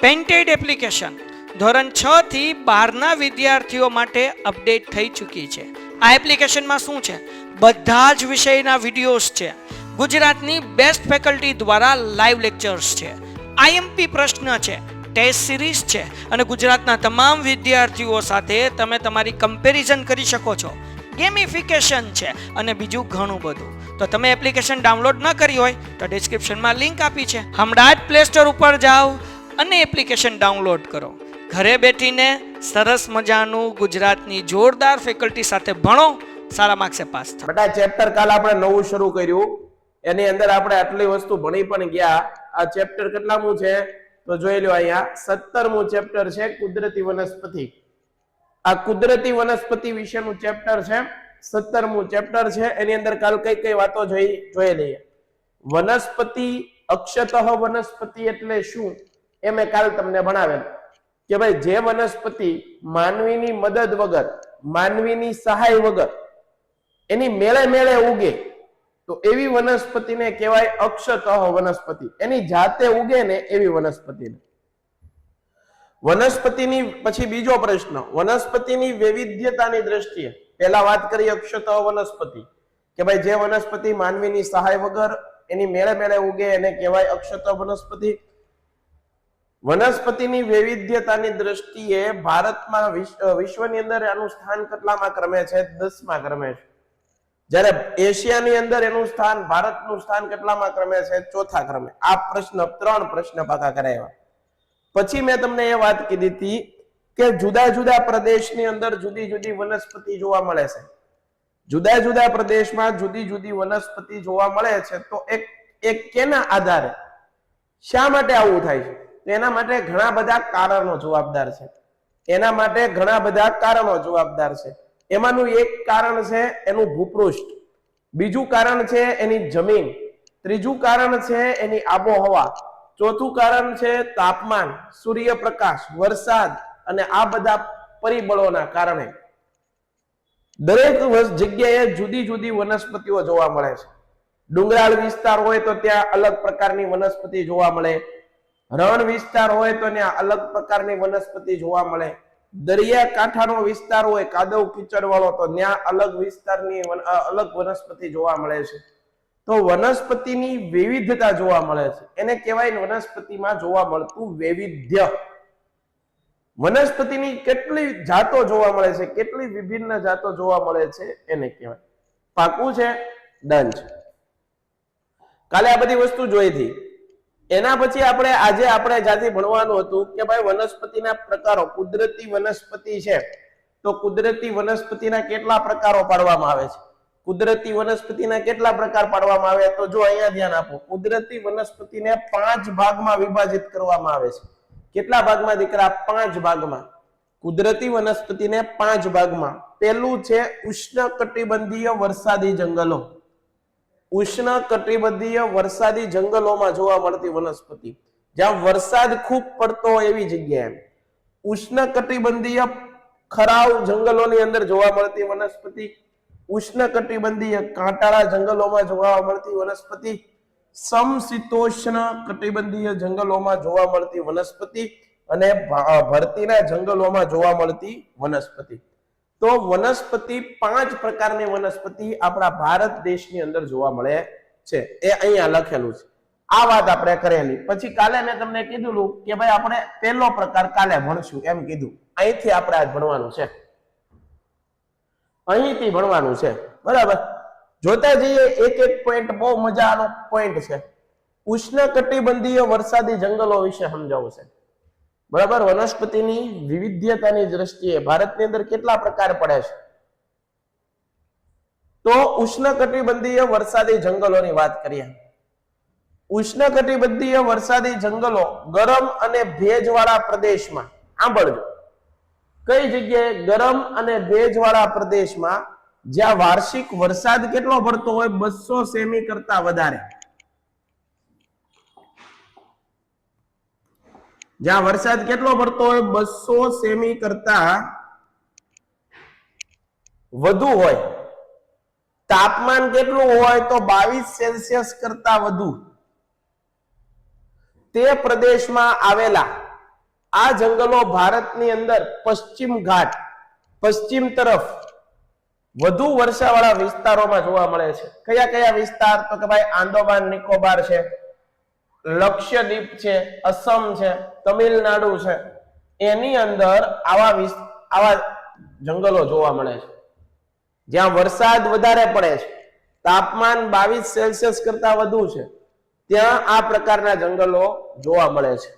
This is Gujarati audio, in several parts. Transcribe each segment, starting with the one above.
પેઇન્ટેડ એપ્લિકેશન ધોરણ 6 થી 12ના વિદ્યાર્થીઓ માટે અપડેટ થઈ ચૂકી છે. આ એપ્લિકેશનમાં શું છે? બધા જ વિષયના વિડીયોઝ છે. ગુજરાતની બેસ્ટ ફેકલ્ટી દ્વારા લાઈવ લેક્ચર્સ છે. આઈએમપી પ્રશ્ન છે, ટેસ્ટ સિરીઝ છે અને ગુજરાતના તમામ વિદ્યાર્થીઓ સાથે તમે તમારી કમ્પેરિઝન કરી શકો છો. ગેમિફિકેશન છે અને બીજું ઘણું બધું. તો તમે એપ્લિકેશન ડાઉનલોડ ન કરી હોય તો ડિસ્ક્રિપ્શનમાં લિંક આપી છે. હમણાં જ પ્લે સ્ટોર ઉપર જાઓ અને એપ્લિકેશન ડાઉનલોડ કરો. ઘરે બેઠીને સરસ મજાનું ગુજરાતની જોરદાર ફેકલ્ટી સાથે ભણો, સારા માર્ક્સે પાસ થાઓ. બેટા ચેપ્ટર કાલ આપણે નવું શરૂ કર્યું, એની અંદર આપણે આટલી વસ્તુ ભણી પણ ગયા. આ ચેપ્ટર કેટલામું છે તો જોઈ લો, અહીંયા 17મું ચેપ્ટર છે, કુદરતી વનસ્પતિ. આ કુદરતી વનસ્પતિ વિશેનું ચેપ્ટર છે, 17મું ચેપ્ટર છે. એની અંદર કાલ કઈ કઈ વાતો જોઈ લઈએ. વનસ્પતિ, અક્ષતઃ વનસ્પતિ એટલે શું એ મેં કાલ તમને ભણાવેલ કે ભાઈ જે વનસ્પતિ માનવીની મદદ વગર, માનવીની સહાય વગર એની મેળે મેળે ઉગે તો એવી વનસ્પતિને કહેવાય અક્ષતઃ વનસ્પતિ. એની જાતે ઉગે ને એવી વનસ્પતિને. વનસ્પતિની પછી બીજો પ્રશ્ન, વનસ્પતિની વૈવિધ્યતાની દ્રષ્ટિએ પહેલા વાત કરી અક્ષતઃ વનસ્પતિ કે ભાઈ જે વનસ્પતિ માનવીની સહાય વગર એની મેળે મેળે ઉગે એને કહેવાય અક્ષતઃ વનસ્પતિ. વનસ્પતિની વૈવિધ્યતાની દ્રષ્ટિએ ભારતમાં વિશ્વની અંદર આનું સ્થાન કેટલામાં ક્રમે છે? 10મા ક્રમે છે. જ્યારે એશિયાની અંદર એનું સ્થાન, ભારતનું સ્થાન કેટલામાં ક્રમે છે? 4થા ક્રમે. આ પ્રશ્ન 3 પ્રશ્ન પાકા કરાવ્યા. પછી મેં તમને એ વાત કીધી હતી કે જુદા જુદા પ્રદેશની અંદર જુદી જુદી વનસ્પતિ જોવા મળે છે. જુદા જુદા પ્રદેશમાં જુદી જુદી વનસ્પતિ જોવા મળે છે. તો એક કેના આધારે, શા માટે આવું થાય છે? એના માટે ઘણા બધા કારણો જવાબદાર છે. એના માટે ઘણા બધા કારણો જવાબદાર છે. એમાંનું એક કારણ છે એનું ભૂપૃષ્ઠ, બીજું કારણ છે એની જમીન, ત્રીજું કારણ છે એની આબોહવા, ચોથું કારણ છે તાપમાન, સૂર્યપ્રકાશ, વરસાદ અને આ બધા પરિબળોના કારણે દરેક જગ્યાએ જુદી જુદી વનસ્પતિઓ જોવા મળે છે. ડુંગરાળ વિસ્તાર હોય તો ત્યાં અલગ પ્રકારની વનસ્પતિ જોવા મળે. રણ વિસ્તાર હોય તો ત્યાં અલગ પ્રકારની વનસ્પતિ જોવા મળે. દરિયાકાંઠાનો વિસ્તાર હોય, કાદવ કીચડ વાળો, તો ત્યાં અલગ વિસ્તારની અલગ વનસ્પતિ જોવા મળે છે. તો વનસ્પતિની વિવિધતા જોવા મળે છે, એને કહેવાય વનસ્પતિમાં જોવા મળતું વૈવિધ્ય. વનસ્પતિની કેટલી જાતો જોવા મળે છે, કેટલી વિભિન્ન જાતો જોવા મળે છે એને કહેવાય. પાકું છે? ડન છે. કાલે આ બધી વસ્તુ જોઈ હતી. એના પછી આજે જાતે ભણવાનું હતું કે ભાઈ વનસ્પતિના પ્રકારો. કુદરતી વનસ્પતિ છે તો કુદરતી વનસ્પતિના કેટલા પ્રકારો પાડવામાં આવે છે? કુદરતી વનસ્પતિના કેટલા પ્રકાર પાડવામાં આવે? તો જો અહીંયા ધ્યાન આપો, કુદરતી વનસ્પતિને 5 ભાગમાં વિભાજિત કરવામાં આવે છે. કેટલા ભાગમાં દીકરા? 5 ભાગમાં. કુદરતી વનસ્પતિને 5 ભાગમાં. પહેલું છે ઉષ્ણકટિબંધીય વરસાદી જંગલો. ઉષ્ણકટિબંધીય વરસાદી જંગલોમાં જોવા મળતી વનસ્પતિ, જ્યાં વરસાદ ખૂબ પડતો હોય એવી જગ્યાએ. ઉષ્ણકટિબંધીય ખરાવ જંગલોની અંદર જોવા મળતી વનસ્પતિ, ઉષ્ણકટિબંધીય કાંટાળા જંગલોમાં જોવા મળતી વનસ્પતિ, સમશીતોષ્ણ કટિબંધીય જંગલોમાં જોવા મળતી વનસ્પતિ અને ભરતીના જંગલોમાં જોવા મળતી વનસ્પતિ. તો વનસ્પતિ 5 પ્રકારની વનસ્પતિ આપણા ભારત દેશની અંદર જોવા મળે છે. એ અહીંયા લખેલું છે. આ વાત આપણે કરેલી. પછી કાલે મેં તમને કીધું કે ભાઈ આપણે પહેલો પ્રકાર કાલે ભણશું એમ કીધું. અહીંથી આપણે આજ ભણવાનું છે, અહીંથી ભણવાનું છે. બરાબર? જોતા જઈએ એક એક પોઈન્ટ. બહુ મજાનો પોઈન્ટ છે. ઉષ્ણકટિબંધીય વરસાદી જંગલો વિશે સમજાવું છે. બરાબર? વનસ્પતિની વિવિધ્યતાની દ્રષ્ટિએ ભારતની અંદર કેટલા પ્રકાર પડે છે? તો ઉષ્ણકટિબંધીય વરસાદી જંગલોની વાત કરીએ. ઉષ્ણકટિબંધીય વરસાદી જંગલો ગરમ અને ભેજવાળા પ્રદેશમાં, સાંભળજો, કઈ જગ્યાએ? ગરમ અને ભેજવાળા પ્રદેશમાં, જ્યાં વાર્ષિક વરસાદ કેટલો પડતો હોય? 200 સેમી કરતા વધારે. જ્યાં વરસાદ કેટલો પડતો હોય? 200 સેમી કરતા વધુ હોય. તાપમાન કેટલું હોય? તો 22 સેલ્સિયસ કરતા વધુ. તે પ્રદેશમાં આવેલા આ જંગલો ભારતની અંદર પશ્ચિમ ઘાટ, પશ્ચિમ તરફ વધુ વર્ષાવાળા વિસ્તારોમાં જોવા મળે છે. કયા કયા વિસ્તાર? તો કે ભાઈ આંદોમાન નિકોબાર છે, લક્ષદ્વીપ છે, અસમ છે, તમિલનાડુ છે, એની અંદર આવા જંગલો જોવા મળે છે. જ્યાં વરસાદ વધારે પડે છે, તાપમાન 22 સેલ્સિયસ કરતા વધુ છે, ત્યાં આ પ્રકારના જંગલો જોવા મળે છે.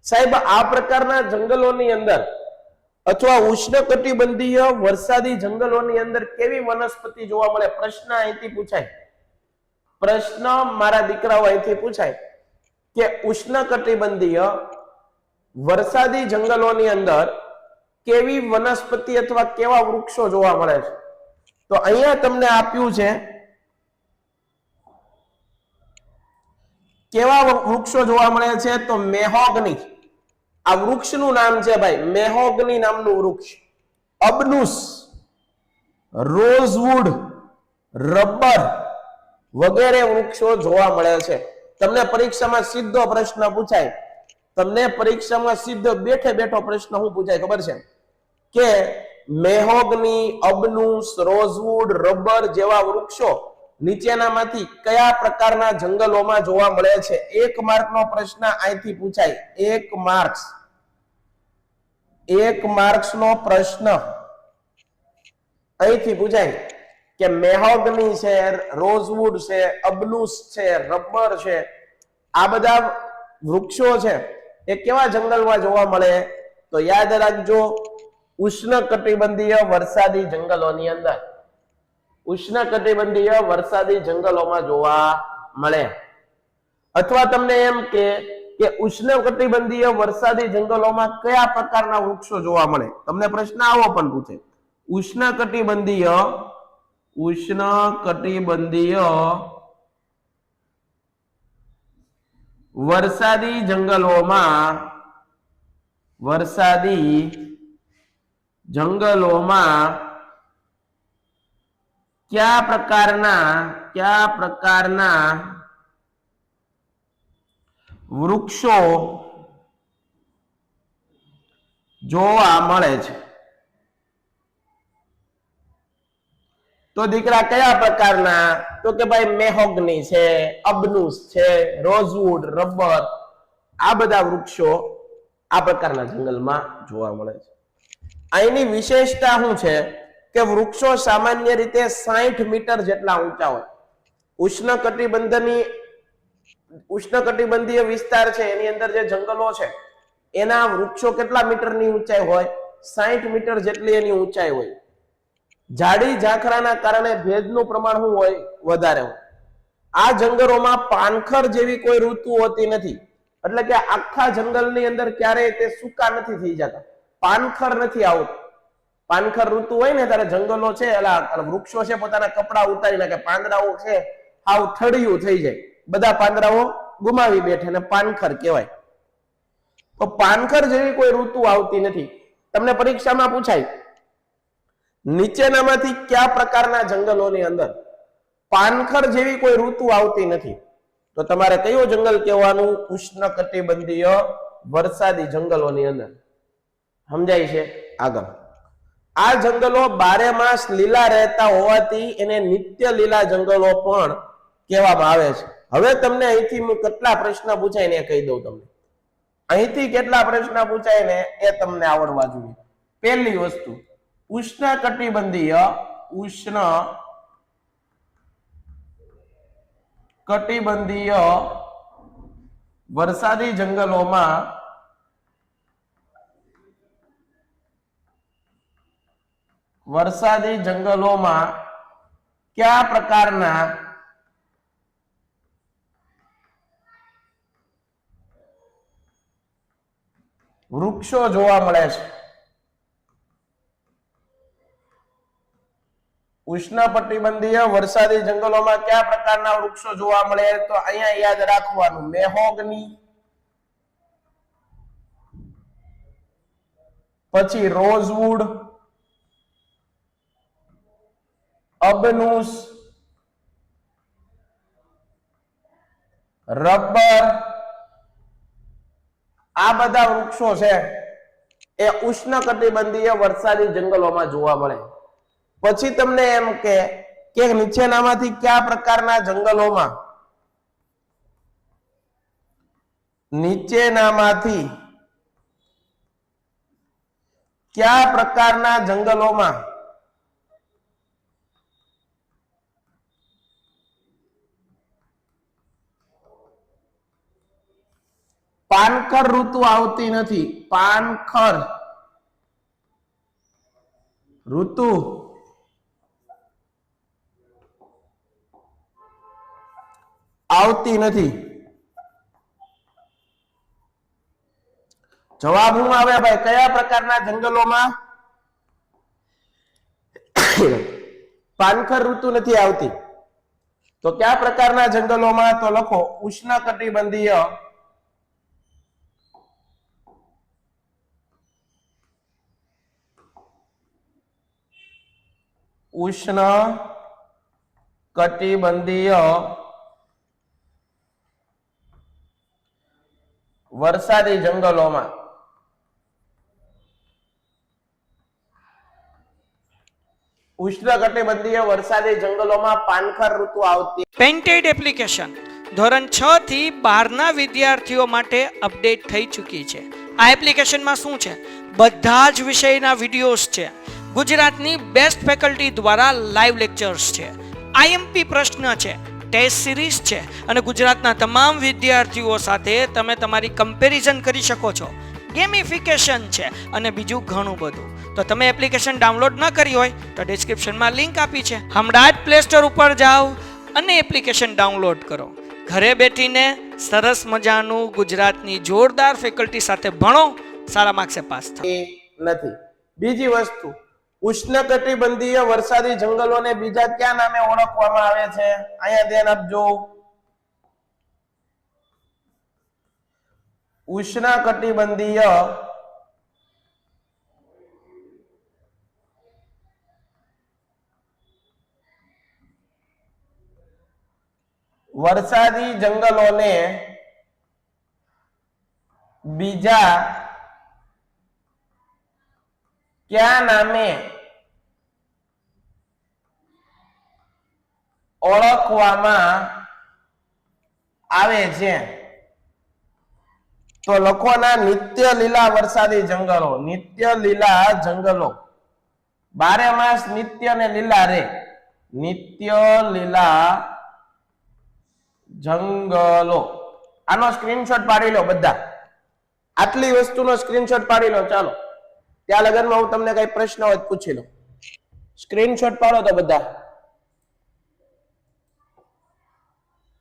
સાહેબ, આ પ્રકારના જંગલોની અંદર અથવા ઉષ્ણકટિબંધીય વરસાદી જંગલોની અંદર કેવી વનસ્પતિ જોવા મળે? પ્રશ્ન અહીંથી પૂછાય. પ્રશ્ન મારા દીકરાઓ અહીંથી પૂછાય કે ઉષ્ણકટિબંધીય વરસાદી જંગલોની અંદર કેવી વનસ્પતિ અથવા કેવા વૃક્ષો જોવા મળે છે? તો અહીંયા તમને આપ્યું છે કેવા વૃક્ષો જોવા મળે છે? તો મેહોગની. આ વૃક્ષનું નામ છે ભાઈ મેહોગની નામનું વૃક્ષ. અબનુસ, રોઝવુડ, રબર વગેરે વૃક્ષો જોવા મળે છે. તમને પરીક્ષામાં સીધો પ્રશ્ન પૂછાય. તમને પરીક્ષામાં સીધો બેઠે બેઠો પ્રશ્ન શું પૂછાય ખબર છે? કે મેહોગની, અબનુસ, રોઝવુડ, રબર જેવા વૃક્ષો નીચેનામાંથી કયા પ્રકારના જંગલોમાં જોવા મળે છે? 1 માર્કનો પ્રશ્ન અહીંથી પૂછાય. 1 માર્ક્સ. 1 માર્ક્સનો પ્રશ્ન અહીંથી પૂછાય કે મેહોગની છે, રોઝવુડ છે, અબનુસ છે, રબર છે, આ બધા વૃક્ષો છે એ કેવા જંગલમાં જોવા મળે? તો યાદ રાખજો, ઉષ્ણકટિબંધીય વરસાદી જંગલોની અંદર. ઉષ્ણકટિબંધીય વરસાદી જંગલોમાં જોવા મળે. અથવા તમને એમ કે ઉષ્ણકટિબંધીય વરસાદી જંગલોમાં કયા પ્રકારના વૃક્ષો જોવા મળે? તમને પ્રશ્ન આવો પણ પૂછે. ઉષ્ણકટિબંધીય વરસાદી જંગલોમાં કયા પ્રકારના વૃક્ષો જોવા મળે છે? તો દીકરા કયા પ્રકારના? તો કે ભાઈ મેહોગની છે, અબનુસ છે, રોઝવુડ, રબર, આ બધા વૃક્ષો આ પ્રકારના જંગલમાં જોવા મળે છે. અહીંની વિશેષતા શું છે કે વૃક્ષો સામાન્ય રીતે 60 મીટર જેટલા ઊંચા હોય. ઉષ્ણકટિબંધીય વિસ્તાર છે એની અંદર જે જંગલો છે એના વૃક્ષો કેટલા મીટરની ઊંચાઈ હોય? 60 મીટર જેટલી એની ઊંચાઈ હોય. જાડી ઝાંખરાના કારણે ભેજનું પ્રમાણ શું હોય? વધારે હોય. આ જંગલોમાં પાનખર જેવી કોઈ ઋતુ હોતી નથી. એટલે કે આખા જંગલની અંદર ક્યારેય તે સૂકા નથી થઈ જતા, પાનખર નથી આવતું. પાનખર ઋતુ હોય ને ત્યારે જંગલો છે, વૃક્ષો છે પોતાના કપડા ઉતારી નાખે, પાંદડાઓ છે હાવ ઠળિયું થઈ જાય, બધા પાંદડાઓ ગુમાવી બેઠે ને પાનખર કહેવાય. તો પાનખર જેવી કોઈ ઋતુ આવતી નથી. તમને પરીક્ષામાં પૂછાય નીચેનામાંથી કયા પ્રકારના જંગલોની અંદર પાનખર જેવી કોઈ ઋતુ આવતી નથી? તો તમારે કયું જંગલ કહેવાનું? ઉષ્ણકટિબંધીય વરસાદી જંગલોની અંદર. સમજાય છે? આગળ આ જંગલો 12 માસ લીલા રહેતા હોવાથી એને નિત્ય લીલા જંગલો પણ કહેવામાં આવે છે. હવે તમને અહીંથી કેટલા પ્રશ્ન પૂછાય ને એ કહી દઉં તમને. અહીંથી કેટલા પ્રશ્ન પૂછાય ને એ તમને આવડવા જોઈએ. પહેલી વસ્તુ, ઉષ્ણકટિબંધીય વરસાદી જંગલોમાં કયા પ્રકારના વૃક્ષો જોવા મળે છે? ઉષ્ણકટિબંધીય વરસાદી જંગલોમાં કયા પ્રકારના વૃક્ષો જોવા મળે? તો અહીંયા યાદ રાખવાનું, મેહોગની, પછી રોઝવુડ, અબનુસ, રબર આ બધા વૃક્ષો છે એ ઉષ્ણકટિબંધીય વરસાદી જંગલોમાં જોવા મળે. પછી તમને એમ કે નીચેનામાંથી કયા પ્રકારના જંગલોમાં પાનખર ઋતુ આવતી નથી. પાનખર ઋતુ આવતી નથી. જવાબ શું આવે ભાઈ? કયા પ્રકારના જંગલોમાં પાનખર ઋતુ નથી આવતી? તો કયા પ્રકારના જંગલોમાં? તો લખો ઉષ્ણકટિબંધીય વરસાદી જંગલોમાં. ઉષ્ણકટિબંધીય વરસાદી જંગલોમાં પાનખર ઋતુ આવતી. પેન્ટેડ એપ્લિકેશન ધોરણ 6 થી 12 ના વિદ્યાર્થીઓ માટે અપડેટ થઈ ચૂકી છે. આ એપ્લિકેશનમાં શું છે? બધા જ વિષયના વિડીયોઝ છે. ગુજરાતની બેસ્ટ ફેકલ્ટી દ્વારા લાઈવ લેક્ચર્સ છે. આઈએમપી પ્રશ્ન છે, ટેસ્ટ સિરીઝ છે અને ગુજરાતના તમામ વિદ્યાર્થીઓ સાથે તમે તમારી કમ્પેરિઝન કરી શકો છો. ગેમિફિકેશન છે અને બીજું ઘણું બધું. તો તમે એપ્લિકેશન ડાઉનલોડ ન કરી હોય તો ડિસ્ક્રિપ્શનમાં લિંક આપી છે. હમણાં જ પ્લે સ્ટોર ઉપર જાઓ અને એપ્લિકેશન ડાઉનલોડ કરો. ઘરે બેઠીને સરસ મજાનું ગુજરાતની જોરદાર ફેકલ્ટી સાથે ભણો, સારા માર્ક્સે પાસ થાઓ. નથી. બીજી વસ્તુ, ઉષ્ણકટિબંધીય વરસાદી જંગલોને બીજા કયા નામે ઓળખવામાં આવે છે? અહીંયા ધ્યાન આપજો. ઉષ્ણકટિબંધીય વરસાદી જંગલોને બીજા કયા નામે ઓળખવામાં આવે છે? તો લખોના નિત્ય લીલા વરસાદી જંગલો. નિત્ય લીલા જંગલો, 12 માસ નિત્ય ને લીલા રે. નિત્ય લીલા જંગલો. આનો સ્ક્રીનશોટ પાડી લો બધા. આટલી વસ્તુનો સ્ક્રીનશોટ પાડી લો. ચાલો, ત્યાં લગનમાં હું તમને કઈ પ્રશ્ન હોય પૂછી લો. સ્ક્રીનશોટ પાડો તો બધા.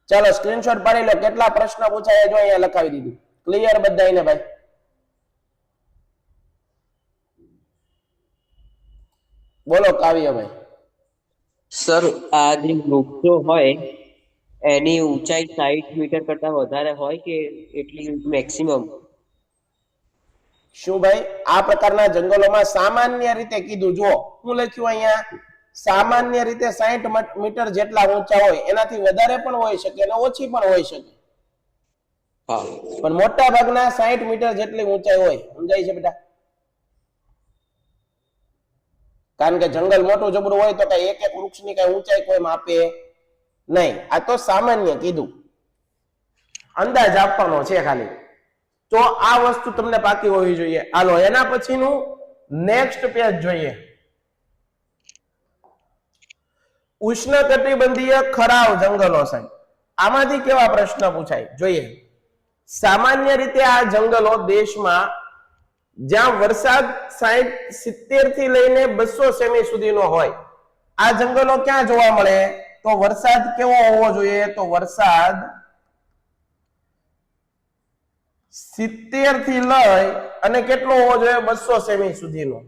ચાલો સ્ક્રીનશોટ પાડી લો. કેટલા પ્રશ્ન પૂછાય જો અહીંયા લખાવી દીધું. ક્લિયર બધાને ભાઈ? બોલો કાવ્યભાઈ. સર, આ જે વૃક્ષો હોય એની ઊંચાઈ 60 મીટર કરતા વધારે હોય કે એટલી મેક્સિમમ? શું ભાઈ? આ પ્રકારના જંગલોમાં સામાન્ય રીતે કીધું. જુઓ હું લખ્યું અહીંયા, સામાન્ય રીતે 60 મીટર જેટલા ઊંચા હોય. એનાથી વધારે પણ હોઈ શકે અને ઓછી પણ હોઈ શકે. હા, પણ મોટા ભાગના 60 મીટર જેટલી ઊંચાઈ હોય. સમજાય છે બેટા? કારણ કે જંગલ મોટું જબરું હોય તો કઈ એક એક વૃક્ષની કઈ ઊંચાઈ કોઈ માપે નહીં. આ તો સામાન્ય કીધું, અંદાજ આપવાનો છે ખાલી. તો આ વસ્તુ તમને પાકી હોવી જોઈએ. હાલો એના પછીનું નેક્સ્ટ પેજ જોઈએ. ઉષ્ણકટિબંધીય ખરાવ જંગલો. સાહેબ આમાંથી કેવા પ્રશ્ન પૂછાય જોઈએ. સામાન્ય રીતે આ જંગલો દેશમાં જ્યાં વરસાદ 70 થી લઈને 200 સેમી સુધીનો હોય, આ જંગલો ક્યાં જોવા મળે? તો વરસાદ કેવો હોવો જોઈએ? તો વરસાદ 70 થી લઈ અને કેટલો હોવો જોઈએ? 200 સેમી સુધીનો.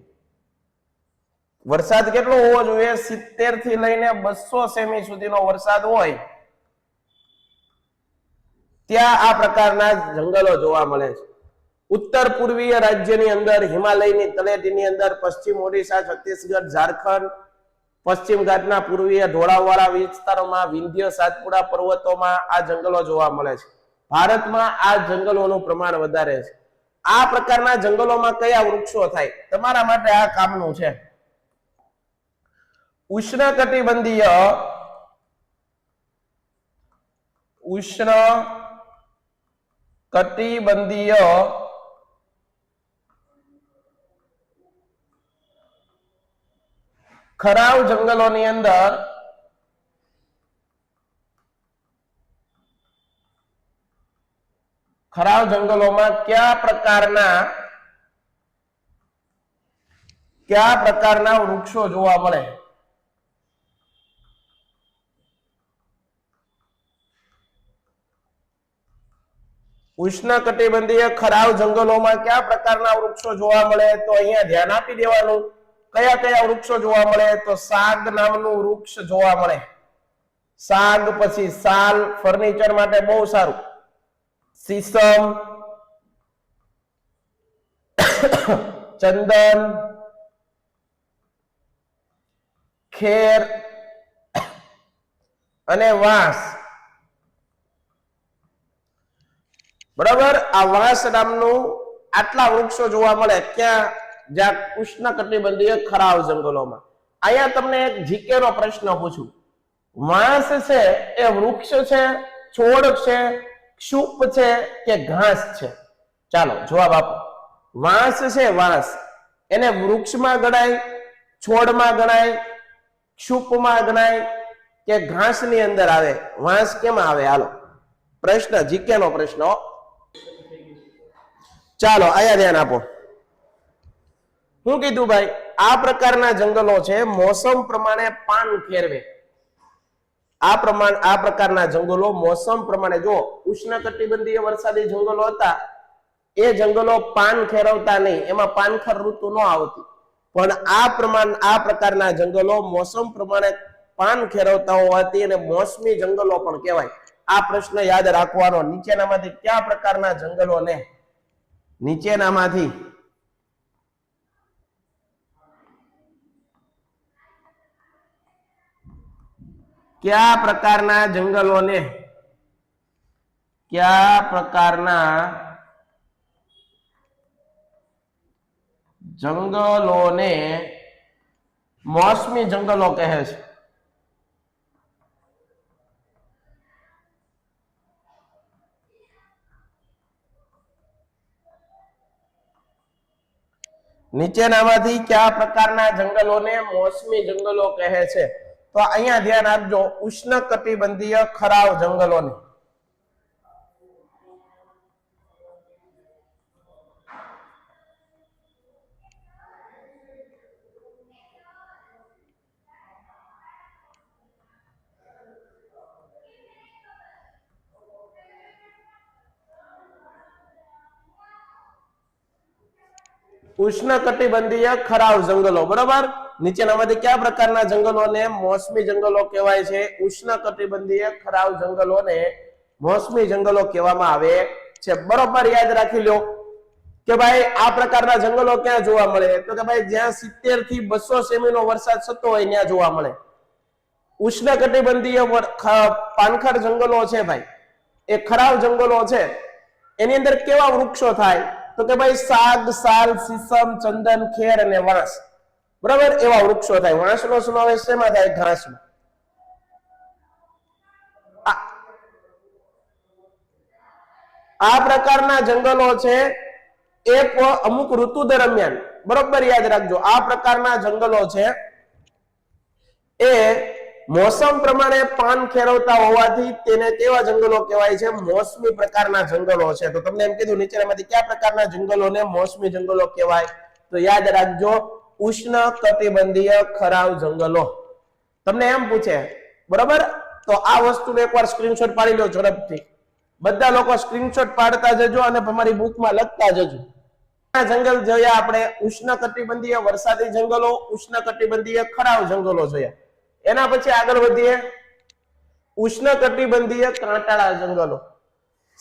વરસાદ કેટલો હોવો જોઈએ? 70 થી લઈને 200 સેમી સુધીનો વરસાદ હોય ત્યાં આ પ્રકારના જંગલો જોવા મળે છે. ઉત્તર પૂર્વીય રાજ્યની અંદર, હિમાલયની તળેટીની અંદર, પશ્ચિમ ઓડિશા, છત્તીસગઢ, ઝારખંડ, પશ્ચિમ ઘાટના પૂર્વીય ઢોળાવવાળા વિસ્તારોમાં, વિંધ્ય સાતપુડા પર્વતોમાં આ જંગલો જોવા મળે છે. ભારતમાં આ જંગલોનું પ્રમાણ વધારે છે. આ પ્રકારના જંગલોમાં કયા વૃક્ષો થાય? તમારા માટે આ કામનું છે. ઉષ્ણકટિબંધીય ખરાવ જંગલોની અંદર ખરાવ જંગલોમાં કયા પ્રકારના વૃક્ષો જોવા મળે? ઉષ્ણકટિબંધીય ખરાવ જંગલોમાં કયા પ્રકારના વૃક્ષો જોવા મળે? તો અહીંયા ધ્યાન આપી દેવાનું. કયા કયા વૃક્ષો જોવા મળે? તો સાગ નામનું વૃક્ષ જોવા મળે. સાગ, પછી સાલ, ફર્નિચર માટે બહુ સારું. સીસમ, ચંદન, ખેર અને વાંસ. બરાબર, આ વાંસ નામનું આટલા વૃક્ષો જોવા મળે ક્યાં? જ્યાં ઉષ્ણકટિબંધીય ખરાવ જંગલોમાં. અહીંયા તમને એક જીકે નો પ્રશ્ન પૂછું. વાંસ છે એ વૃક્ષ છે, છોડ છે, ક્ષુપ છે કે ઘાસ છે? ચાલો જવાબ આપો. વાંસ છે, વાંસ એને વૃક્ષમાં ગણાય, છોડમાં ગણાય, ક્ષુપમાં ગણાય કે ઘાસની અંદર આવે? વાંસ કેમાં આવે? હાલો, પ્રશ્ન જીકે નો પ્રશ્ન. ચાલો અહીંયા ધ્યાન આપો. શું કીધું ભાઈ? આ પ્રકારના જંગલો છે મોસમ પ્રમાણે પાન ફેરવે. આ પ્રકારના જંગલો મોસમ પ્રમાણે, જો ઉષ્ણકટિબંધીય વરસાદી જંગલો હતા એ જંગલો પાન ખેરવતા નહીં, એમાં પાનખર ઋતુ ન આવતી. પણ આ પ્રકારના જંગલો મોસમ પ્રમાણે પાન ખેરવતા હોવાથી અને મોસમી જંગલો પણ કહેવાય. આ પ્રશ્ન યાદ રાખવાનો. નીચેનામાંથી કયા પ્રકારના જંગલોને કયા પ્રકારના જંગલોને મોસમી જંગલો કહે છે? નીચેનામાંથી કયા પ્રકારના જંગલોને મોસમી જંગલો કહે છે? તો અહીંયા ધ્યાન આપજો, ઉષ્ણકટિબંધીય ખરાવ જંગલોને. ઉષ્ણકટિબંધીય ખરાવ જંગલો. બરોબર, નીચેનામાંથી કયા પ્રકારના જંગલોને મોસમી જંગલો કહેવાય છે? ઉષ્ણકટિબંધીય ખરાવ જંગલોને મોસમી જંગલો કહેવામાં આવે છે. બરોબર યાદ રાખી લો કે ભાઈ આ પ્રકારના જંગલો ક્યાં જોવા મળે? તો કે ભાઈ જ્યાં 70 થી 200 સેમી નો વરસાદ થતો હોય ત્યાં જોવા મળે. ઉષ્ણકટિબંધીય પાનખર જંગલો છે ભાઈ, એ ખરાવ જંગલો છે, એની અંદર કેવા વૃક્ષો થાય? તો કે ભાઈ સાગ, સાલ, સીસમ, ચંદન, ખેર અને વાંસ. બરાબર, એવા વૃક્ષો થાય. વાંસનો સમાવેશ શેમાં થાય? ઘાસમાં. આ પ્રકારના જંગલો છે એ અમુક ઋતુ દરમિયાન, બરોબર યાદ રાખજો, આ પ્રકારના જંગલો છે એ મોસમ પ્રમાણે પાન ખેરવતા હોવાથી તેને કેવા જંગલો કહેવાય છે? મોસમી પ્રકારના જંગલો છે. તો તમને એમ કીધું નીચેનામાંથી કયા પ્રકારના જંગલોને મોસમી જંગલો કહેવાય? તો યાદ રાખજો, ઉષ્ણકટિબંધીય ખરાવ જંગલો. તમને એમ પૂછે, બરોબર, તો આ વસ્તુને એકવાર સ્ક્રીનશોટ પાડી લો ઝડપથી. બધા લોકો સ્ક્રીનશોટ પાડતા જજો અને તમારી બુકમાં લખતા જજો. આ જંગલ જોયા આપણે, ઉષ્ણકટિબંધીય વરસાદી જંગલો, ઉષ્ણકટિબંધીય ખરાવ જંગલો જોયા. એના પછી આગળ વધીએ, ઉષ્ણકટિબંધીય કાંટાળા જંગલો.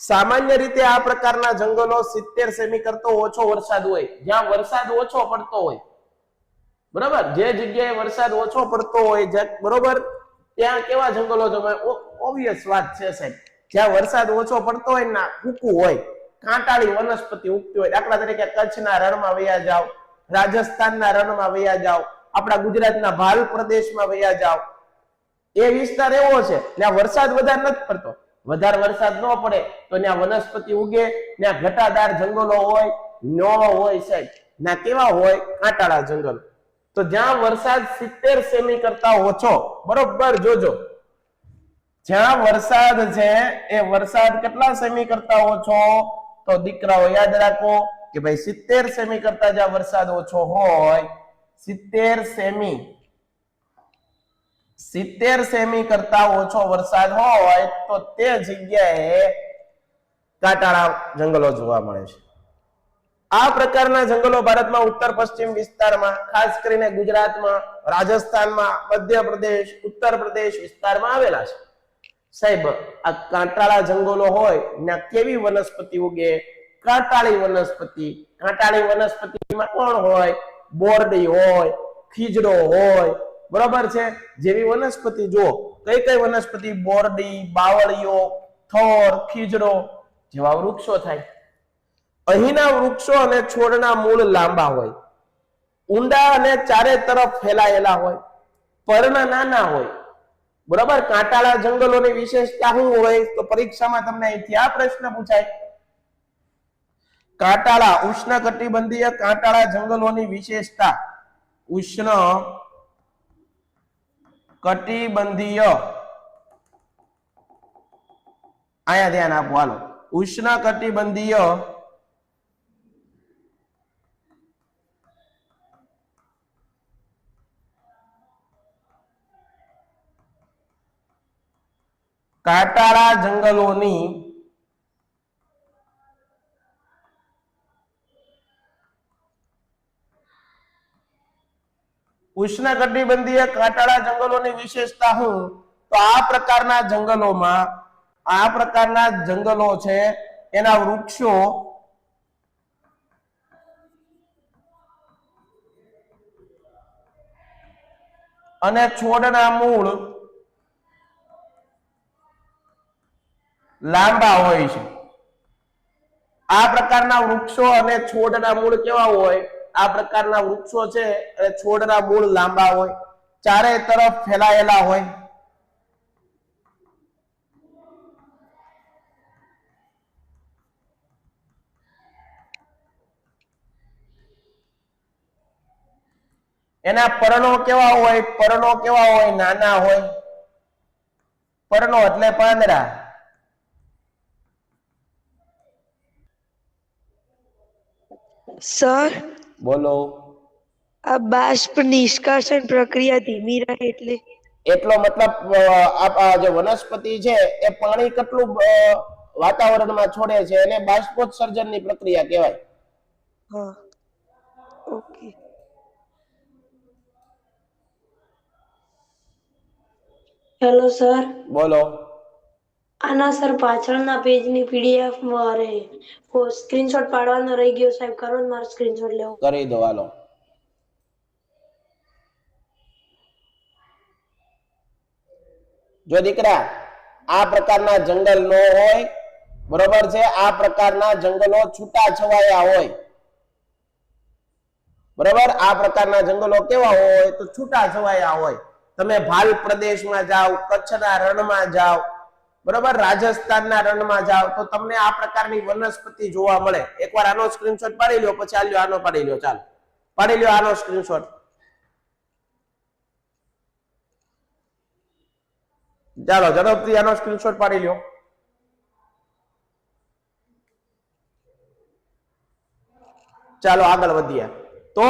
સામાન્ય રીતે આ પ્રકારના જંગલો 70 સેમી કરતો ઓછો વરસાદ હોય, જ્યાં વરસાદ ઓછો પડતો હોય, બરોબર, જે જગ્યાએ વરસાદ ઓછો પડતો હોય, બરોબર, ત્યાં કેવા જંગલો જોવાય? ઓબ્વિયસ વાત છે સાહેબ, જ્યાં વરસાદ ઓછો પડતો હોય ના, સૂકું હોય કાંટાળી વનસ્પતિ ઉગતી હોય. દાખલા તરીકે કચ્છના રણમાં વયા જાઓ, રાજસ્થાનના રણમાં વયા જાઓ, આપણા ગુજરાતના ભાલ પ્રદેશમાં વયા જાઓ, એ વિસ્તાર એવો છે ત્યાં વરસાદ વધારે નથી પડતો. વધારે વરસાદ ન પડે તો ત્યાં વનસ્પતિ ઉગે, ત્યાં ઘટાદાર જંગલો હોય, ન્યોળો હોય સાહેબ, ના કેવા હોય કાંટાળા જંગલ. તો જ્યાં વરસાદ 70 સેમી કરતા ઓછો, બરોબર જોજો, જ્યાં વરસાદ છે એ વરસાદ કેટલા સેમી કરતા ઓછો, તો દીકરાઓ યાદ રાખો કે ભાઈ 70 સેમી કરતા જ્યાં વરસાદ ઓછો હોય, 70 સેમી કરતા ઓછો વરસાદ હોય તો તે જગ્યાએ કાંટાળા જંગલો જોવા મળે છે. આ પ્રકારના જંગલો ભારતમાં ઉત્તર પશ્ચિમ વિસ્તારમાં, ખાસ કરીને ગુજરાતમાં, રાજસ્થાનમાં, મધ્યપ્રદેશ, ઉત્તર પ્રદેશ વિસ્તારમાં આવેલા છે. સાહેબ આ કાંટાળા જંગલો હોય ત્યાં કેવી વનસ્પતિ ઉગે? કાંટાળી વનસ્પતિ. કાંટાળી વનસ્પતિમાં કોણ હોય? બોરડી હોય, ખીજડો હોય, બરોબર છે. જેવી વનસ્પતિ જો કઈ કઈ વનસ્પતિ? બોરડી, બાવળીઓ, થોર, ખીજડો જેવા વૃક્ષો થાય. અહીંના વૃક્ષો અને છોડના મૂળ લાંબા હોય, ઊંડા અને ચારે તરફ ફેલાયેલા હોય, પર્ણ નાના હોય, બરોબર. કાંટાળા જંગલોની વિશેષતા શું હોય? તો પરીક્ષામાં તમને અહીંથી આ પ્રશ્ન પૂછાય. કાંટાળા ઉષ્ણકટિબંધીય કાંટાળા જંગલોની વિશેષતા. ઉષ્ણ કટિબંધીય, આયા ધ્યાન આપો હાલો. ઉષ્ણકટિબંધીય કાંટાળા જંગલોની ઉષ્ણકટિબંધીય કાંટાળા જંગલોની વિશેષતા શું? તો આ પ્રકારના જંગલોમાં, આ પ્રકારના જંગલો છે એના વૃક્ષો અને છોડના મૂળ લાંબા હોય છે. આ પ્રકારના વૃક્ષો અને છોડના મૂળ કેવા હોય? આ પ્રકારના વૃક્ષો છે અને છોડના મૂળ લાંબા હોય, ચારે તરફ ફેલાયેલા હોય. એના પર્ણો કેવા હોય? પર્ણો કેવા હોય? નાના હોય. પર્ણો એટલે પાંદડા. સર, બોલો. આ બાષ્પ નિષ્કાશન પ્રક્રિયા ધીમી રહે એટલે? એટલો મતલબ આ જે વનસ્પતિ છે એ પાણી કેટલું વાતાવરણમાં છોડે છે એને બાષ્પોત્સર્જનની પ્રક્રિયા કહેવાય. હા, ઓકે. Hello sir. બોલો. આના સર પાછળના પેજની પીડીએફ મારે સ્ક્રીનશોટ પાડવાનો રહી ગયો સાહેબ, કરો ને મારો સ્ક્રીનશોટ લેવો. કરી દો હાલો. જો દીકરા આ પ્રકારના જંગલ નો હોય, બરોબર છે, આ પ્રકારના જંગલો છૂટા છવાયા હોય, બરોબર. આ પ્રકારના જંગલો કેવા હોય? તો છૂટા છવાયા હોય. તમે ભાલ પ્રદેશમાં જાઓ, કચ્છના રણમાં જાઓ, બરોબર, રાજસ્થાનના રણમાં જાઓ તો તમને આ પ્રકારની વનસ્પતિ જોવા મળે. એકવાર આનો સ્ક્રીનશોટ પાડી લ્યો, પછી આ લ્યો આનો પાડી લ્યો. ચાલો પાડી લ્યો આનો સ્ક્રીનશોટ. ચાલો ઝડપથી આનો સ્ક્રીનશોટ પાડી લ્યો. ચાલો આગળ વધીએ. તો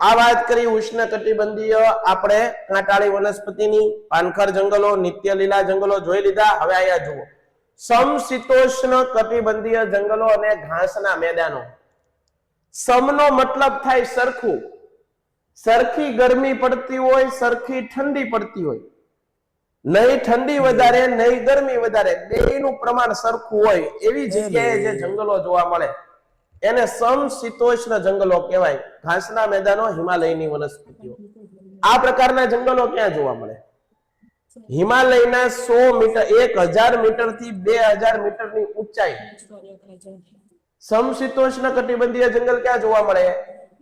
આ વાત કરી ઉષ્ણકટિબંધીય આપણે કાંટાળી વનસ્પતિની. પાનખર જંગલો, નિત્ય લીલા જંગલો જોઈ લીધા. હવે અહીંયા જુઓ, સમશીતોષ્ણ કટિબંધીય જંગલો અને ઘાસના મેદાનો. સમનો મતલબ થાય સરખું, સરખી ગરમી પડતી હોય, સરખી ઠંડી પડતી હોય, નહીં ઠંડી વધારે નહીં ગરમી વધારે, બેયનું પ્રમાણ સરખું હોય એવી જગ્યાએ જે જંગલો જોવા મળે એને સમશીતોષ્ણ જંગલો કહેવાય. ઘાસના મેદાનો, હિમાલયની વનસ્પતિઓ. આ પ્રકારના જંગલો ક્યાં જોવા મળે? હિમાલયના 100 મીટર, 1000 મીટર થી 2000 મીટરની ઊંચાઈ, સમશીતોષ્ણ કટિબંધીય જંગલ ક્યાં જોવા મળે?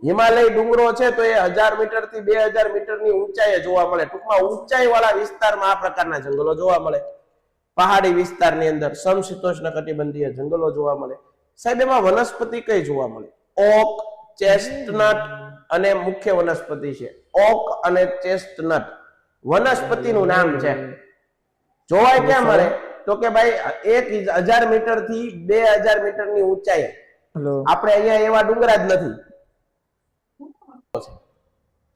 હિમાલય ડુંગરો છે તો એ 1000 મીટર થી 2000 મીટરની ઊંચાઈએ જોવા મળે. ટૂંકમાં ઊંચાઈ વાળા વિસ્તારમાં આ પ્રકારના જંગલો જોવા મળે. પહાડી વિસ્તારની અંદર સમશીતોષ્ણ કટિબંધીય જંગલો જોવા મળે. સાહેબ એમાં વનસ્પતિ કઈ જોવા મળે? ઓક, ચેસ્ટનટ અને મુખ્ય વનસ્પતિ છે. ઓક અને ચેસ્ટનટ વનસ્પતિનું નામ છે. જોવાય ક્યાં મળે? તો કે ભાઈ 1000 મીટર થી 2000 મીટરની ઊંચાઈ. આપણે અહીંયા એવા ડુંગરા જ નથી.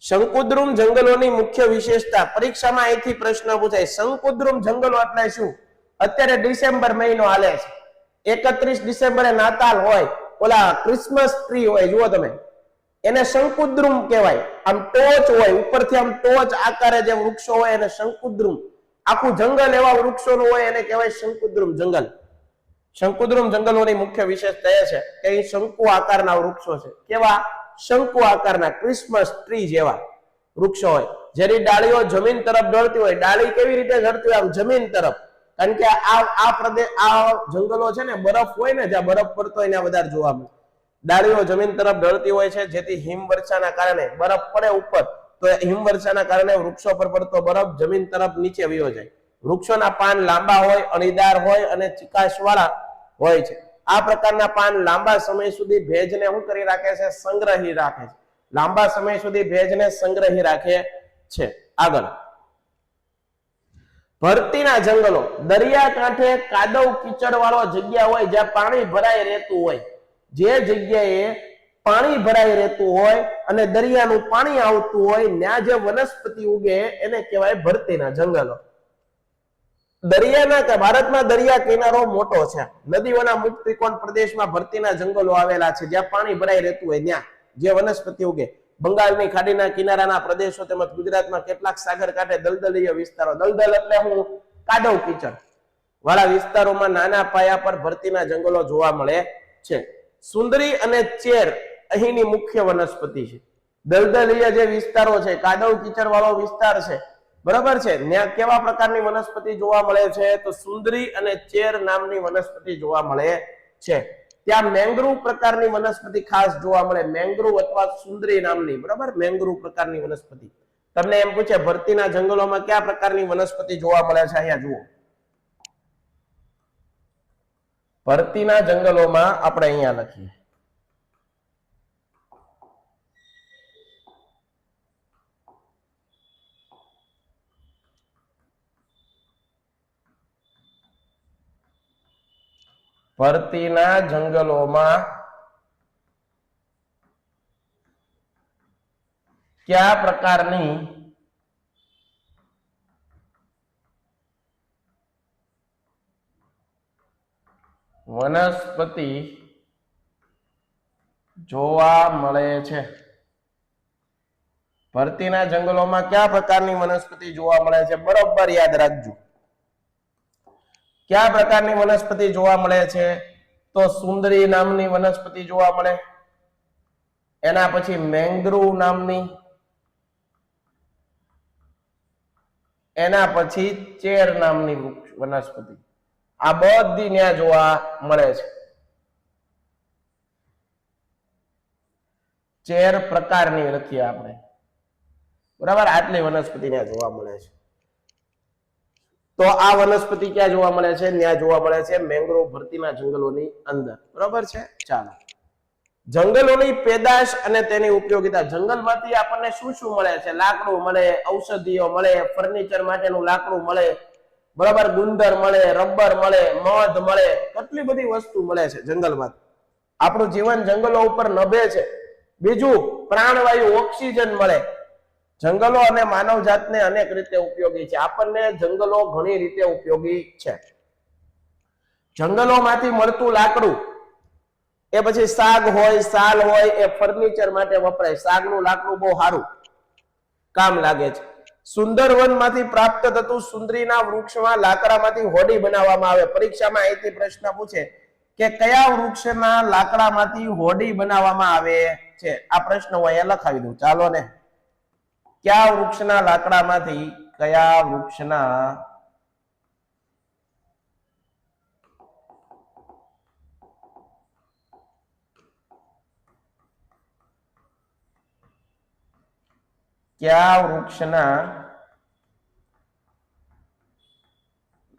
શંકુદ્રુમ જંગલોની મુખ્ય વિશેષતા પરીક્ષામાં અહીંથી પ્રશ્ન પૂછાય. શંકુદ્રુમ જંગલો એટલે શું? અત્યારે ડિસેમ્બર મહિનો હાલે છે. 31 ડિસેમ્બરે નાતાલ હોય, ઓલા ક્રિસમસ ટ્રી હોય, જુઓ તમે, એને શંકુદ્રુમ કહેવાય. આમ ટોચ હોય, ઉપરથી આમ ટોચ આકારે જે વૃક્ષો હોય એને શંકુદ્રુમ. આખું જંગલ એવા વૃક્ષોનું હોય એને કહેવાય શંકુદ્રુમ જંગલ. શંકુદ્રુમ જંગલોની મુખ્ય વિશેષતા એ છે કે અહીં શંકુ આકારના વૃક્ષો છે. કેવા? શંકુ આકારના, ક્રિસમસ ટ્રી જેવા વૃક્ષો હોય, જેની ડાળીઓ જમીન તરફ ઢળતી હોય. ડાળી કેવી રીતે ઢળતી હોય? આમ જમીન તરફ. કારણ કે આ પ્રદેશ, આ જંગલો છે ને બરફ હોય ને, જ્યાં બરફ પડતો હોય ત્યાં વધારે જોવા મળે. ડાળીઓ જમીન તરફ ઢળતી હોય છે, જેથી હિમવર્ષાના કારણે બરફ પડે ઉપર તો હિમવર્ષાના કારણે વૃક્ષો પર પડતો બરફ જમીન તરફ નીચે વયો જાય. વૃક્ષોના પાન લાંબા હોય, અણીદાર હોય અને ચીકાશવાળા હોય છે. આ પ્રકારના પાન લાંબા સમય સુધી ભેજને શું કરી રાખે છે? સંગ્રહી રાખે છે. લાંબા સમય સુધી ભેજને સંગ્રહી રાખે છે. આગળ, ભરતીના જંગલો. દરિયા કાંઠે કાદવ કીચડ વાળો જગ્યા હોય, જ્યાં પાણી ભરાઈ રહેતું હોય. જે જગ્યાએ પાણી ભરાઈ રહેતું હોય અને દરિયાનું પાણી આવતું હોય, ત્યાં જે વનસ્પતિ ઉગે એને કહેવાય ભરતીના જંગલો. દરિયાના ભારતમાં દરિયા કિનારો મોટો છે. નદીઓના મુક્ત ત્રિકોણ પ્રદેશમાં ભરતીના જંગલો આવેલા છે. જ્યાં પાણી ભરાઈ રહેતું હોય ત્યાં જે વનસ્પતિ ઉગે. બંગાળની ખાડીના કિનારાના પ્રદેશો તેમજ ગુજરાતમાં કેટલાક સાગર કાંઠે દલદલીય વિસ્તારો. દલદલ એટલે હું કાદવ કીચડ વાળા વિસ્તારોમાં નાના પાયા પર ભરતીના જંગલો જોવા મળે છે. સુંદરી અને ચેર અહીંની મુખ્ય વનસ્પતિ છે. દલદલીય જે વિસ્તારો છે, કાદવ કીચડ વાળો વિસ્તાર છે, બરાબર છે, ત્યાં કેવા પ્રકારની વનસ્પતિ જોવા મળે છે? તો સુંદરી અને ચેર નામની વનસ્પતિ જોવા મળે છે. ત્યાં મેંગ્રુવ પ્રકારની વનસ્પતિ ખાસ જોવા મળે. મેંગ્રુવ અથવા સુંદરી નામની, બરાબર, મેંગ્રુવ પ્રકારની વનસ્પતિ. તમને એમ પૂછે ભરતીના જંગલોમાં કયા પ્રકારની વનસ્પતિ જોવા મળે છે? અહીંયા જુઓ, ભરતીના જંગલોમાં આપણે અહીંયા લખીએ ભરતીના જંગલોમાં કયા પ્રકારની વનસ્પતિ જોવા મળે છે? ભરતીના જંગલોમાં કયા પ્રકારની વનસ્પતિ જોવા મળે છે? બરોબર યાદ રાખજો. કયા પ્રકારની વનસ્પતિ જોવા મળે છે? તો સુંદરી નામની વનસ્પતિ જોવા મળે. એના પછી મેંગ્રુવ નામની, એના પછી ચેર નામની વનસ્પતિ. આ બધી ત્યાં જોવા મળે છે. ચેર પ્રકારની લખીએ આપણે, બરાબર. આટલી વનસ્પતિ ત્યાં જોવા મળે છે. તો આ વનસ્પતિ ક્યાં જોવા મળે છે? ત્યાં જોવા મળે છે મેંગ્રોવ ભરતીના જંગલોની અંદર, બરાબર છે. ચાલો, જંગલોની પેદાશ અને તેની ઉપયોગિતા. જંગલમાંથી આપણને શું શું મળે છે? લાકડું મળે, ઔષધિઓ મળે, ફર્નિચર માટેનું લાકડું મળે, બરાબર, ગુંદર મળે, રબર મળે, મધ મળે, કેટલી બધી વસ્તુ મળે છે જંગલમાં. આપણું જીવન જંગલો ઉપર નભે છે. બીજું, પ્રાણવાયુ ઓક્સિજન મળે. જંગલો અને માનવ જાતને અનેક રીતે ઉપયોગી છે. આપણને જંગલો ઘણી રીતે ઉપયોગી છે. જંગલોમાંથી મળતું લાકડું, એ પછી સાગ હોય, સાલ હોય, એ ફર્નિચર માટે વપરાય. સાગનું લાકડું બહુ સારું કામ લાગે છે. સુંદરવનમાંથી પ્રાપ્ત થતું સુંદરીના વૃક્ષમાં લાકડામાંથી હોડી બનાવવામાં આવે. પરીક્ષામાં અહીંથી પ્રશ્ન પૂછે કે કયા વૃક્ષના લાકડામાંથી હોડી બનાવવામાં આવે છે? આ પ્રશ્ન હું અહીંયા લખાવી દઉં. ચાલો ને, કયા વૃક્ષના લાકડામાંથી, કયા વૃક્ષના કયા વૃક્ષના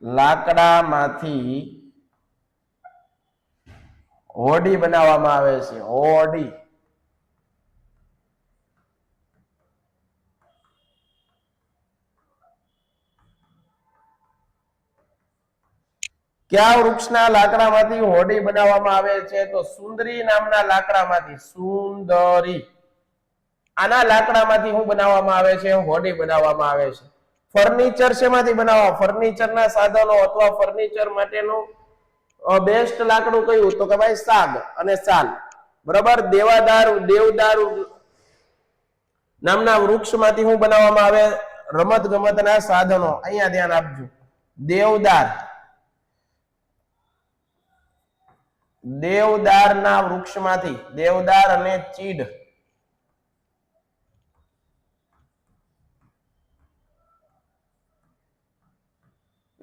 લાકડામાંથી હોડી બનાવવામાં આવે છે? હોડી. કયા વૃક્ષના લાકડામાંથી હોડી બનાવવામાં આવે છે? તો સુંદરી નામના લાકડામાંથી. સુંદરી. આના લાકડામાંથી શું બનાવવામાં આવે છે? હોડી બનાવવામાં આવે છે. ફર્નિચર શેમાંથી બનાવવા? ફર્નિચરના સાધનો અથવા ફર્નિચર માટેનું બેસ્ટ લાકડું કયું? તો કે ભાઈ સાગ અને સાલ. બરાબર. દેવદાર નામના વૃક્ષમાંથી શું બનાવવામાં આવે? રમત ગમતના સાધનો. અહીંયા ધ્યાન આપજો. દેવદારના વૃક્ષમાંથી, દેવદાર અને ચીડ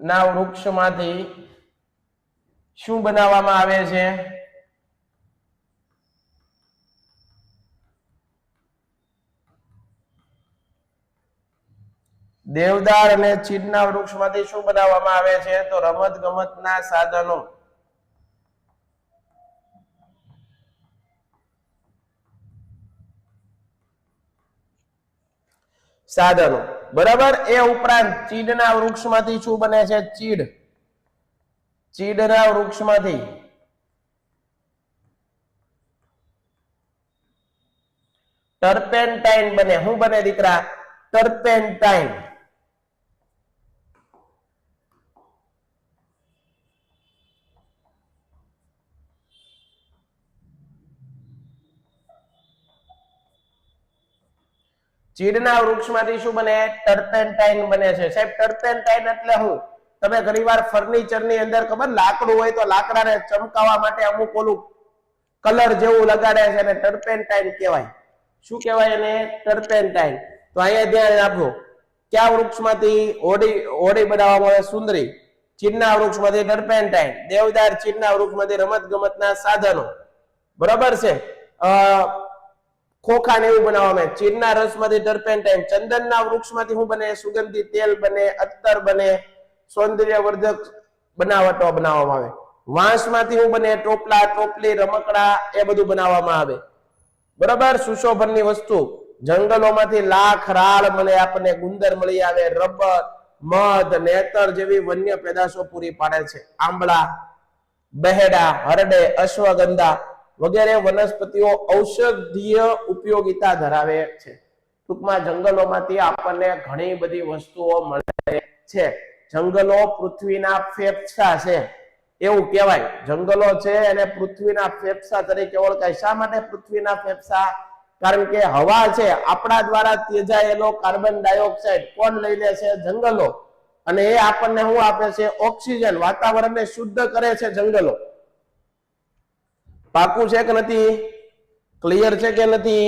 ના વૃક્ષમાંથી શું બનાવવામાં આવે છે? દેવદાર અને ચીડના વૃક્ષમાંથી શું બનાવવામાં આવે છે? તો રમત ગમતના સાધનો. સાધનો. બરાબર. એ ઉપરાંત ચીડના વૃક્ષમાંથી શું બને છે? ચીડના વૃક્ષમાંથી ટર્પેન્ટાઇન બને. શું બને દીકરા? ટર્પેન્ટાઇન. ચીડના વૃક્ષમાંથી શું બને? ટર્પેન્ટાઇન બને છે. સાહેબ ટર્પેન્ટાઇન એટલે શું? તમે ઘણીવાર ફર્નિચરની અંદર ખબર લાકડું હોય તો લાકડાને ચમકાવવા માટે અમુક ઓલું કલર જેવું લગાડે છે અને ટર્પેન્ટાઇન કહેવાય. શું કહેવાય એને? ટર્પેન્ટાઇન. તો અહીંયા ધ્યાન આપજો. કયા વૃક્ષમાંથી હોડી બનાવવામાં આવે? સુંદરી. ચીડના વૃક્ષમાંથી ટર્પેન્ટાઇન. દેવદાર ચીડના વૃક્ષમાંથી રમત ગમતના સાધનો. બરાબર છે. ખોખા ને એવું બનાવવામાં આવે. ચીડના રસમાંથી ટર્પેન્ટાઇન. ચંદનના વૃક્ષમાંથી શું બને? સુગંધી તેલ બને, અત્તર બને, સૌંદર્યવર્ધક બનાવટો બનાવવામાં આવે. વાંસમાંથી શું બને? ટોપલા, ટોપલી, રમકડા એ બધું બનાવવામાં આવે. બરાબર. સુશોભનની વસ્તુ. જંગલોમાંથી લાખ, રાળ મળે આપણને, ગુંદર મળી આવે, રબર, મધ, નેતર જેવી વન્ય પેદાશો પૂરી પાડે છે. આંબળા, બહેડા, હરડે, અશ્વગંધા વગેરે વનસ્પતિઓ ઔષધીય ઉપયોગિતા ધરાવે છે. ટૂંકમાં જંગલોમાંથી આપણને ઘણી બધી વસ્તુઓ મળે છે. જંગલો પૃથ્વીના ફેફસા છે એવું કહેવાય. જંગલો છે એને પૃથ્વીના ફેફસા તરીકે ઓળખાય. શા માટે પૃથ્વીના ફેફસા? કારણ કે હવા છે આપણા દ્વારા ત્યજાયેલો કાર્બન ડાયોક્સાઇડ કોણ લઈ લે છે? જંગલો. અને એ આપણને શું આપે છે? ઓક્સિજન. વાતાવરણને શુદ્ધ કરે છે જંગલો. પાકું છે કે નથી? ક્લિયર છે કે નથી?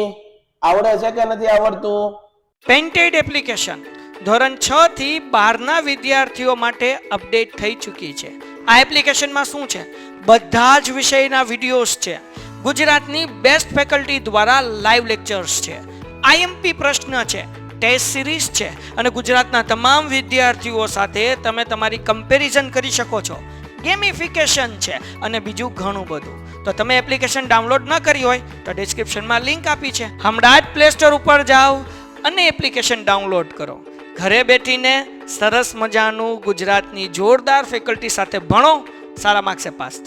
આવડે છે કે નથી આવડતું? પેન્ટેડ એપ્લિકેશન ધોરણ 6 થી 12 વિદ્યાર્થીઓ માટે અપડેટ થઈ ચૂકી છે. આ એપ્લિકેશનમાં શું છે? બધા જ વિષયના વિડીયોઝ છે. ગુજરાતની બેસ્ટ ફેકલ્ટી દ્વારા લાઈવ લેક્ચર્સ છે. આઈએમપી પ્રશ્ન છે, ટેસ્ટ સિરીઝ છે અને ગુજરાતના તમામ વિદ્યાર્થીઓ સાથે તમે તમારી કમ્પેરિઝન કરી શકો છો. ગેમિફિકેશન છે અને બીજું ઘણું બધું. તો તમે એપ્લિકેશન ડાઉનલોડ ન કરી હોય તો ડિસ્ક્રિપ્શનમાં લિંક આપી છે. હમણાં જ પ્લે સ્ટોર ઉપર જાઓ અને એપ્લિકેશન ડાઉનલોડ કરો. ઘરે બેઠીને સરસ મજાનું ગુજરાતની જોરદાર ફેકલ્ટી સાથે ભણો, સારા માર્ક્સે પાસ થાઓ.